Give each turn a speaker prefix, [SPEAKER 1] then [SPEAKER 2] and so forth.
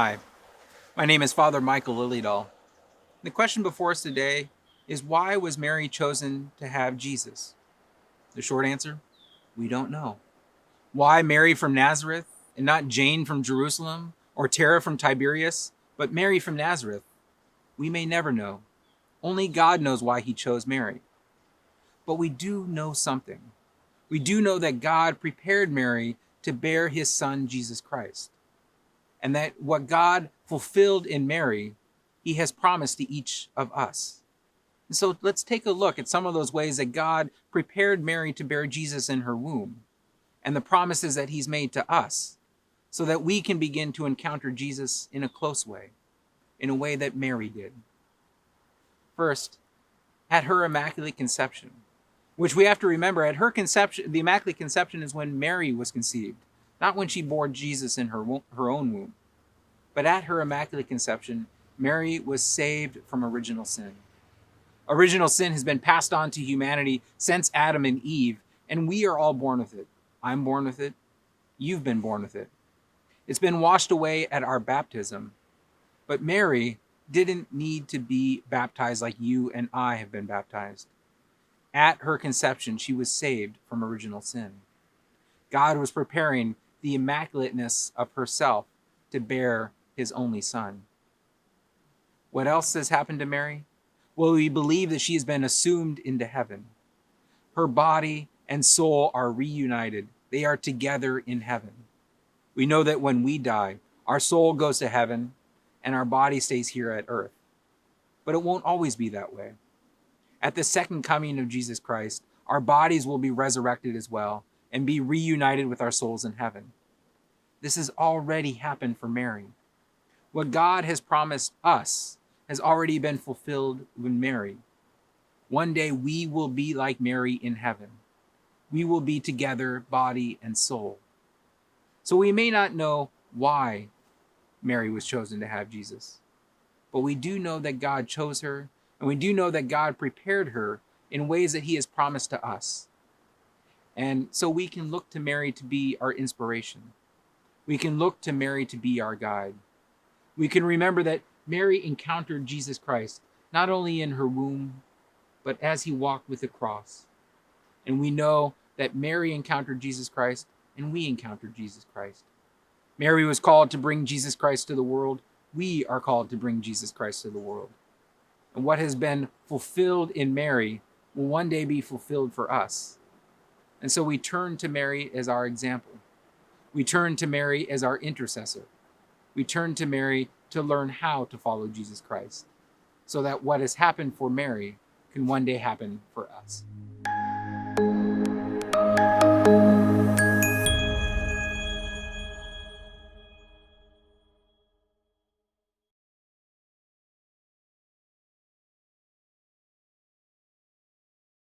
[SPEAKER 1] Hi, my name is Father Michael Lilydall. The question before us today is, why was Mary chosen to have Jesus? The short answer, we don't know. Why Mary from Nazareth and not Jane from Jerusalem or Tara from Tiberias, but Mary from Nazareth? We may never know. Only God knows why he chose Mary. But we do know something. We do know that God prepared Mary to bear his son, Jesus Christ, and that what God fulfilled in Mary, he has promised to each of us. And so let's take a look at some of those ways that God prepared Mary to bear Jesus in her womb and the promises that he's made to us so that we can begin to encounter Jesus in a close way, in a way that Mary did. First, at her Immaculate Conception, which we have to remember, at her conception, the Immaculate Conception is when Mary was conceived, not when she bore Jesus in her own womb. But at her Immaculate Conception, Mary was saved from original sin. Original sin has been passed on to humanity since Adam and Eve, and we are all born with it. I'm born with it. You've been born with it. It's been washed away at our baptism. But Mary didn't need to be baptized like you and I have been baptized. At her conception, she was saved from original sin. God was preparing the immaculateness of herself to bear his only son. What else has happened to Mary? Well, we believe that she has been assumed into heaven. Her body and soul are reunited. They are together in heaven. We know that when we die, our soul goes to heaven and our body stays here at earth. But it won't always be that way. At the second coming of Jesus Christ, our bodies will be resurrected as well and be reunited with our souls in heaven. This has already happened for Mary. What God has promised us has already been fulfilled with Mary. One day we will be like Mary in heaven. We will be together, body and soul. So we may not know why Mary was chosen to have Jesus, but we do know that God chose her, and we do know that God prepared her in ways that he has promised to us. And so we can look to Mary to be our inspiration. We can look to Mary to be our guide. We can remember that Mary encountered Jesus Christ, not only in her womb, but as he walked with the cross. And we know that Mary encountered Jesus Christ, and we encountered Jesus Christ. Mary was called to bring Jesus Christ to the world. We are called to bring Jesus Christ to the world. And what has been fulfilled in Mary will one day be fulfilled for us. And so we turn to Mary as our example. We turn to Mary as our intercessor. We turn to Mary to learn how to follow Jesus Christ, so that what has happened for Mary can one day happen for